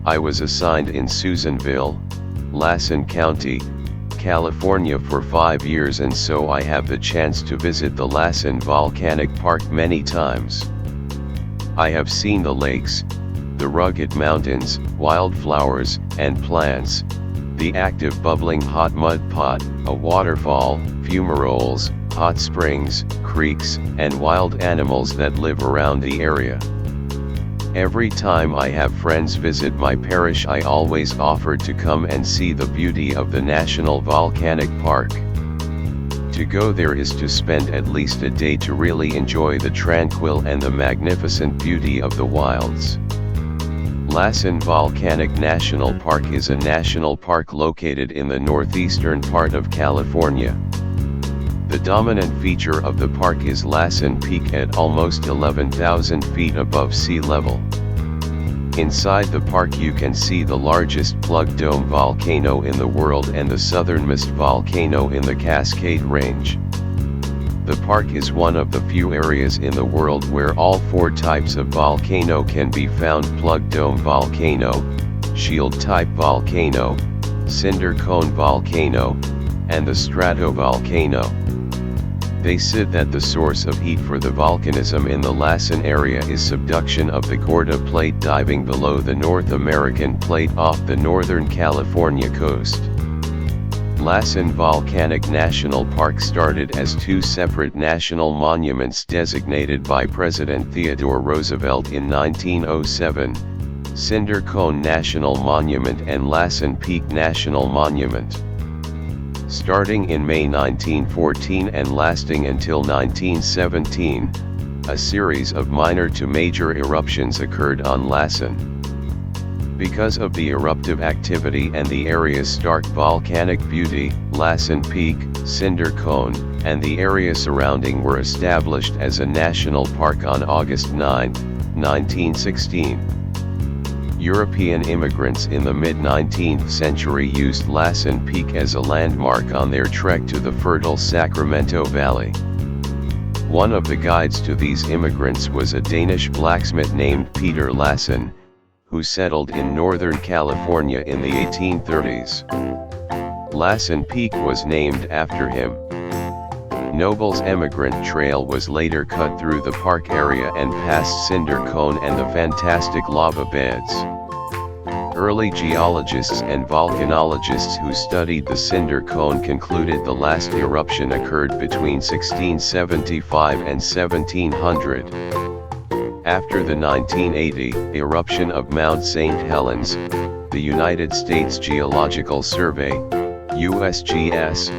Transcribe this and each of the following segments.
I was assigned in Susanville, Lassen County, California for 5 years, and so I have the chance to visit the Lassen Volcanic Park many times. I have seen the lakes, the rugged mountains, wildflowers, and plants, the active bubbling hot mud pot, a waterfall, fumaroles, hot springs, creeks, and wild animals that live around the area. Every time I have friends visit my parish, I always offer to come and see the beauty of the National Volcanic Park. To go there is to spend at least a day to really enjoy the tranquil and the magnificent beauty of the wilds. Lassen Volcanic National Park is a national park located in the northeastern part of California. The dominant feature of the park is Lassen Peak at almost 11,000 feet above sea level. Inside the park you can see the largest plug dome volcano in the world and the southernmost volcano in the Cascade Range. The park is one of the few areas in the world where all 4 types of volcano can be found: plug dome volcano, shield type volcano, cinder cone volcano, and the stratovolcano. They said that the source of heat for the volcanism in the Lassen area is subduction of the Gorda Plate diving below the North American Plate off the northern California coast. Lassen Volcanic National Park started as 2 separate national monuments designated by President Theodore Roosevelt in 1907, Cinder Cone National Monument and Lassen Peak National Monument. Starting in May 1914 and lasting until 1917, a series of minor to major eruptions occurred on Lassen. Because of the eruptive activity and the area's stark volcanic beauty, Lassen Peak, Cinder Cone, and the area surrounding were established as a national park on August 9, 1916. European immigrants in the mid-19th century used Lassen Peak as a landmark on their trek to the fertile Sacramento Valley. One of the guides to these immigrants was a Danish blacksmith named Peter Lassen, who settled in Northern California in the 1830s. Lassen Peak was named after him. Noble's Emigrant Trail was later cut through the park area and past Cinder Cone and the fantastic lava beds. Early geologists and volcanologists who studied the Cinder Cone concluded the last eruption occurred between 1675 and 1700. After the 1980 eruption of Mount St. Helens, the United States Geological Survey, USGS,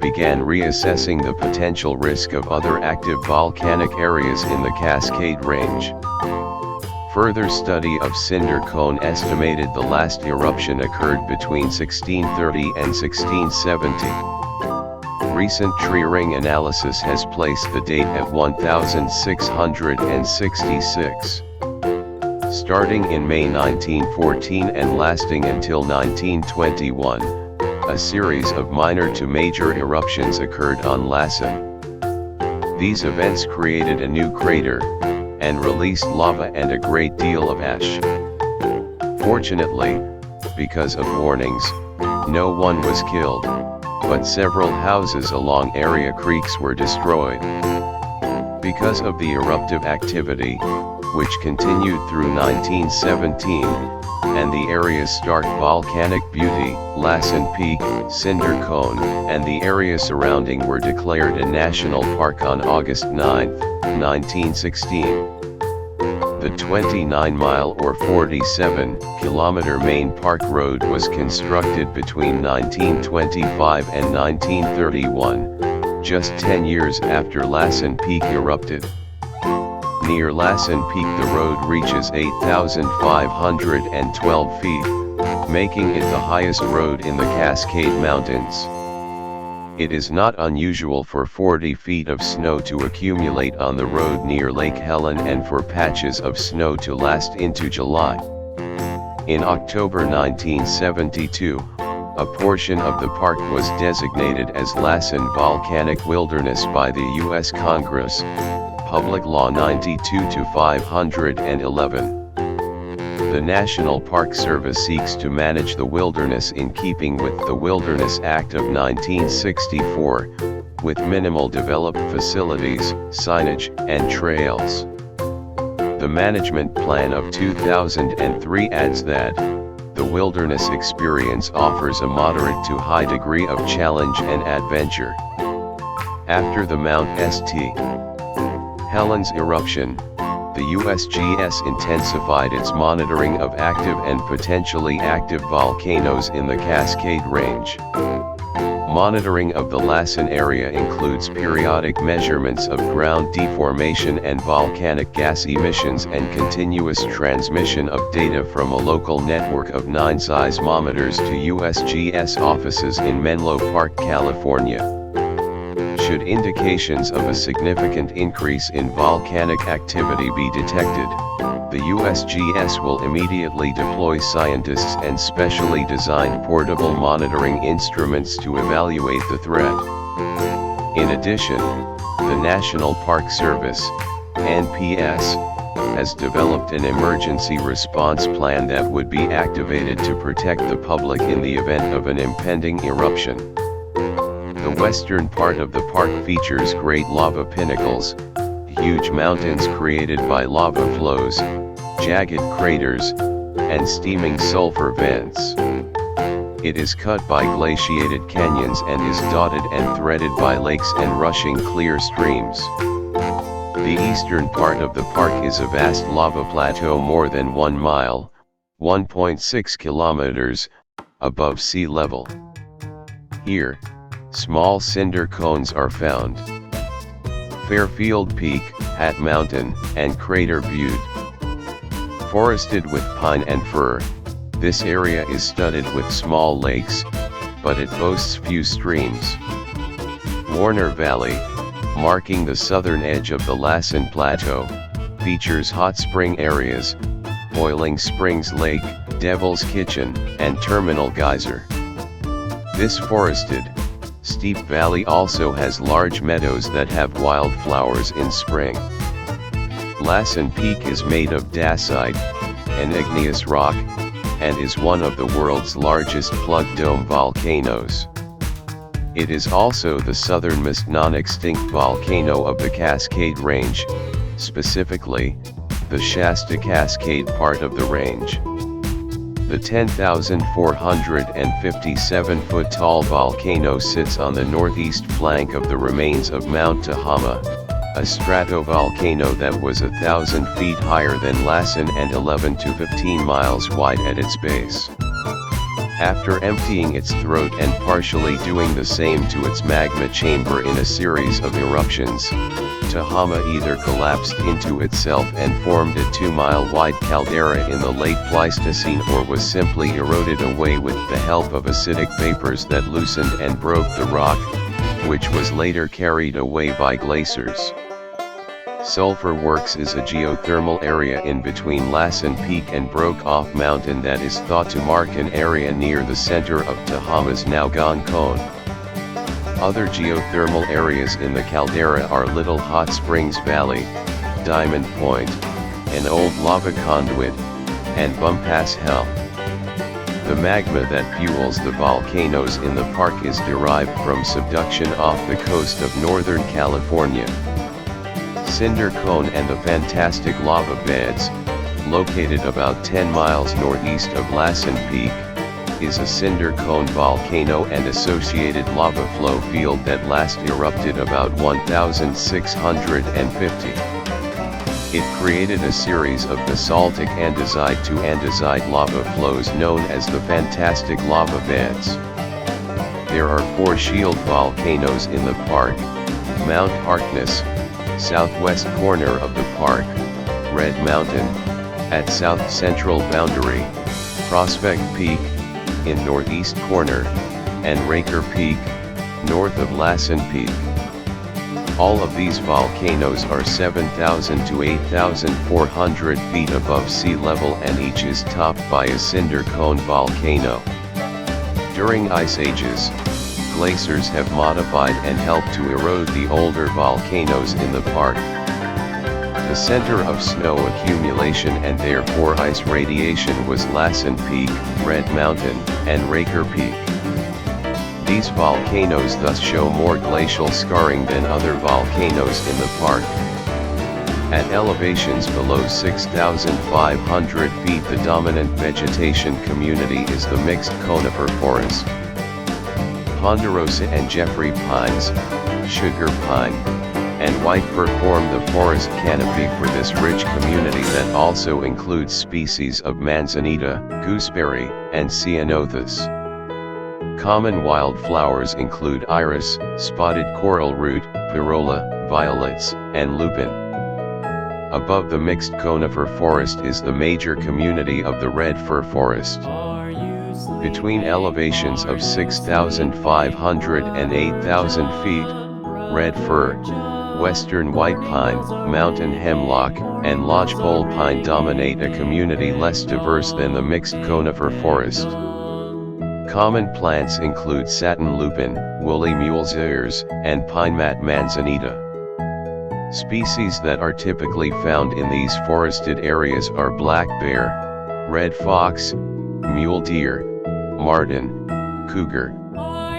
began reassessing the potential risk of other active volcanic areas in the Cascade Range. Further study of Cinder Cone estimated the last eruption occurred between 1630 and 1670. Recent tree ring analysis has placed the date at 1666. Starting in May 1914 and lasting until 1921, a series of minor to major eruptions occurred on Lassen. These events created a new crater, and released lava and a great deal of ash. Fortunately, because of warnings, no one was killed, but several houses along area creeks were destroyed. Because of the eruptive activity, which continued through 1917, and the area's stark volcanic beauty, Lassen Peak, Cinder Cone, and the area surrounding were declared a national park on August 9, 1916. The 29-mile or 47-kilometer main park road was constructed between 1925 and 1931, just 10 years after Lassen Peak erupted. Near Lassen Peak the road reaches 8,512 feet, making it the highest road in the Cascade Mountains. It is not unusual for 40 feet of snow to accumulate on the road near Lake Helen and for patches of snow to last into July. In October 1972, a portion of the park was designated as Lassen Volcanic Wilderness by the U.S. Congress, Public Law 92-511. The National Park Service seeks to manage the wilderness in keeping with the Wilderness Act of 1964, with minimal developed facilities, signage, and trails. The Management Plan of 2003 adds that the wilderness experience offers a moderate to high degree of challenge and adventure. After the Mount St. Helens eruption, the USGS intensified its monitoring of active and potentially active volcanoes in the Cascade Range. Monitoring of the Lassen area includes periodic measurements of ground deformation and volcanic gas emissions and continuous transmission of data from a local network of 9 seismometers to USGS offices in Menlo Park, California. Should indications of a significant increase in volcanic activity be detected, the USGS will immediately deploy scientists and specially designed portable monitoring instruments to evaluate the threat. In addition, the National Park Service, NPS, has developed an emergency response plan that would be activated to protect the public in the event of an impending eruption. The western part of the park features great lava pinnacles, huge mountains created by lava flows, jagged craters, and steaming sulfur vents. It is cut by glaciated canyons and is dotted and threaded by lakes and rushing clear streams. The eastern part of the park is a vast lava plateau more than 1 mile, 1.6 kilometers, above sea level. Here, small cinder cones are found. Fairfield Peak, Hat Mountain, and Crater Butte. Forested with pine and fir, this area is studded with small lakes, but it boasts few streams. Warner Valley, marking the southern edge of the Lassen Plateau, features hot spring areas, Boiling Springs Lake, Devil's Kitchen, and Terminal Geyser. This forested, steep valley also has large meadows that have wildflowers in spring. Lassen Peak is made of dacite, an igneous rock, and is one of the world's largest plug dome volcanoes. It is also the southernmost non-extinct volcano of the Cascade Range, specifically, the Shasta Cascade part of the range. The 10,457-foot tall volcano sits on the northeast flank of the remains of Mount Tehama, a stratovolcano that was 1,000 feet higher than Lassen and 11 to 15 miles wide at its base. After emptying its throat and partially doing the same to its magma chamber in a series of eruptions, Tehama either collapsed into itself and formed a 2-mile-wide caldera in the late Pleistocene or was simply eroded away with the help of acidic vapors that loosened and broke the rock, which was later carried away by glaciers. Sulphur Works is a geothermal area in between Lassen Peak and Broke Off Mountain that is thought to mark an area near the center of Tehama's now gone cone. Other geothermal areas in the caldera are Little Hot Springs Valley, Diamond Point, an old lava conduit, and Bumpass Hell. The magma that fuels the volcanoes in the park is derived from subduction off the coast of Northern California. Cinder Cone and the Fantastic Lava Beds, located about 10 miles northeast of Lassen Peak, is a cinder cone volcano and associated lava flow field that last erupted about 1650. It created a series of basaltic andesite to andesite lava flows known as the Fantastic Lava Beds. There are 4 shield volcanoes in the park: Mount Harkness, southwest corner of the park, Red Mountain, at south central boundary, Prospect Peak, in northeast corner, and Raker Peak, north of Lassen Peak. All of these volcanoes are 7,000 to 8,400 feet above sea level and each is topped by a cinder cone volcano. During ice ages, glaciers have modified and helped to erode the older volcanoes in the park. The The center of snow accumulation and therefore ice radiation was Lassen Peak, Red Mountain, and Raker Peak. These volcanoes thus show more glacial scarring than other volcanoes in the park. At elevations below 6,500 feet, the dominant vegetation community is the mixed conifer forest. Ponderosa and Jeffrey pines, sugar pine, and white fir form the forest canopy for this rich community that also includes species of manzanita, gooseberry, and ceanothus. Common wildflowers include iris, spotted coral root, pyrola, violets, and lupin. Above the mixed conifer forest is the major community of the red fir forest. Between elevations of 6,500 and 8,000 feet, red fir, western white pine, mountain hemlock, and lodgepole pine dominate a community less diverse than the mixed conifer forest. Common plants include satin lupin, woolly mule's ears, and pine mat manzanita. Species that are typically found in these forested areas are black bear, red fox, mule deer, marten, cougar,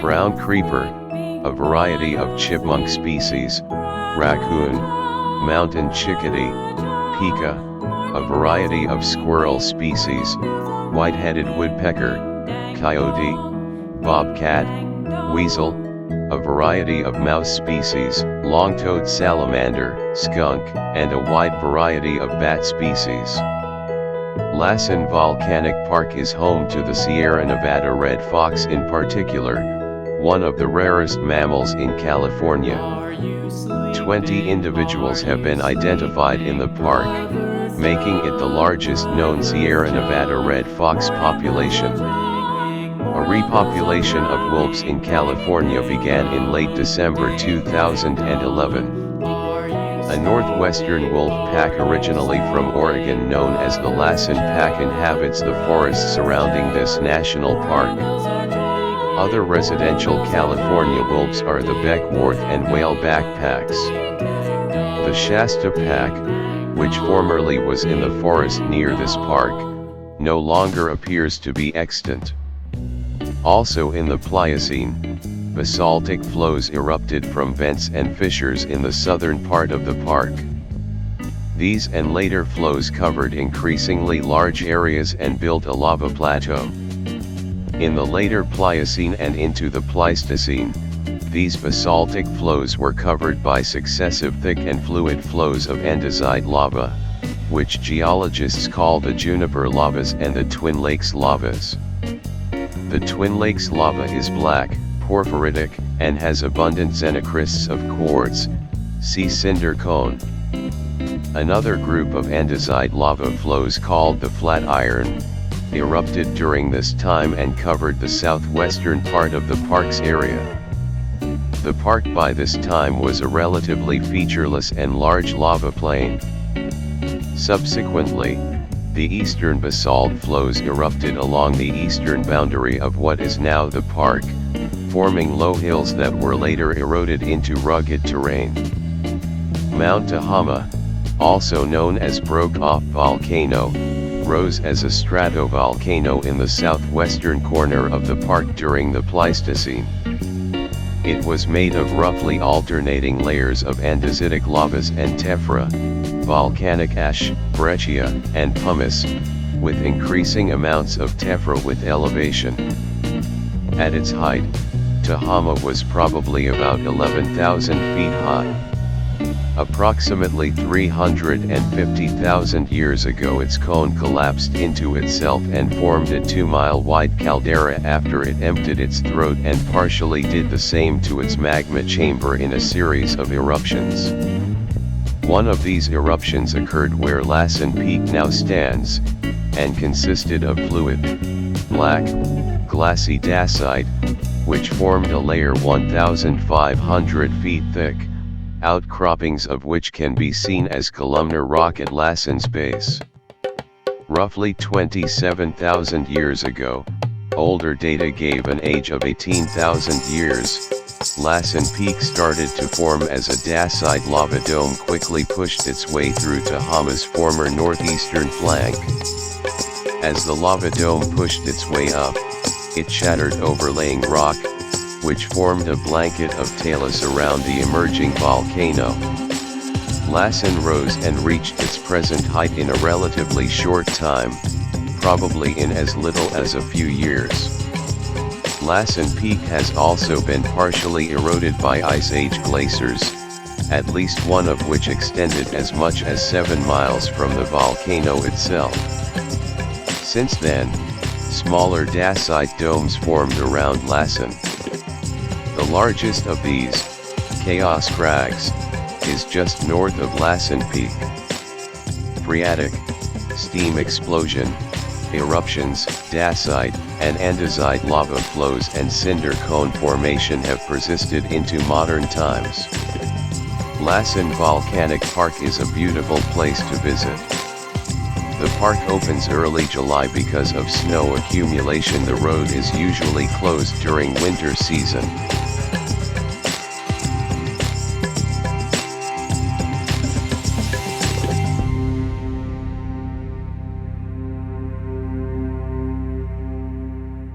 brown creeper, a variety of chipmunk species, raccoon, mountain chickadee, pika, a variety of squirrel species, white-headed woodpecker, coyote, bobcat, weasel, a variety of mouse species, long-toed salamander, skunk, and a wide variety of bat species. Lassen Volcanic Park is home to the Sierra Nevada red fox in particular, one of the rarest mammals in California. 20 individuals have been identified in the park, making it the largest known Sierra Nevada red fox population. A repopulation of wolves in California began in late December 2011. A northwestern wolf pack originally from Oregon known as the Lassen Pack inhabits the forests surrounding this national park. Other residential California wolves are the Beckworth and Whaleback packs. The Shasta Pack, which formerly was in the forest near this park, no longer appears to be extant. Also in the Pliocene, basaltic flows erupted from vents and fissures in the southern part of the park. These and later flows covered increasingly large areas and built a lava plateau. In the later Pliocene and into the Pleistocene, these basaltic flows were covered by successive thick and fluid flows of andesite lava, which geologists call the Juniper lavas and the Twin Lakes lavas. The Twin Lakes lava is black, porphyritic, and has abundant xenocrysts of quartz, see cinder cone. Another group of andesite lava flows called the Flatiron, erupted during this time and covered the southwestern part of the park's area. The park by this time was a relatively featureless and large lava plain. Subsequently, the eastern basalt flows erupted along the eastern boundary of what is now the park, forming low hills that were later eroded into rugged terrain. Mount Tehama, also known as Broke-Off Volcano, rose as a stratovolcano in the southwestern corner of the park during the Pleistocene. It was made of roughly alternating layers of andesitic lavas and tephra, volcanic ash, breccia, and pumice, with increasing amounts of tephra with elevation. At its height, Tehama was probably about 11,000 feet high. Approximately 350,000 years ago its cone collapsed into itself and formed a 2-mile-wide caldera after it emptied its throat and partially did the same to its magma chamber in a series of eruptions. One of these eruptions occurred where Lassen Peak now stands, and consisted of fluid, black, glassy dacite, which formed a layer 1,500 feet thick, outcroppings of which can be seen as columnar rock at Lassen's base. Roughly 27,000 years ago, older data gave an age of 18,000 years, Lassen Peak started to form as a dacite lava dome quickly pushed its way through Tehama's former northeastern flank. As the lava dome pushed its way up, it shattered overlaying rock, which formed a blanket of talus around the emerging volcano. Lassen rose and reached its present height in a relatively short time, probably in as little as a few years. Lassen Peak has also been partially eroded by Ice Age glaciers, at least one of which extended as much as 7 miles from the volcano itself. Since then, smaller dacite domes formed around Lassen. The largest of these, Chaos Crags, is just north of Lassen Peak. Phreatic, steam explosion, eruptions, dacite, and andesite lava flows and cinder cone formation have persisted into modern times. Lassen Volcanic Park is a beautiful place to visit. The park opens early July because of snow accumulation. The road is usually closed during winter season.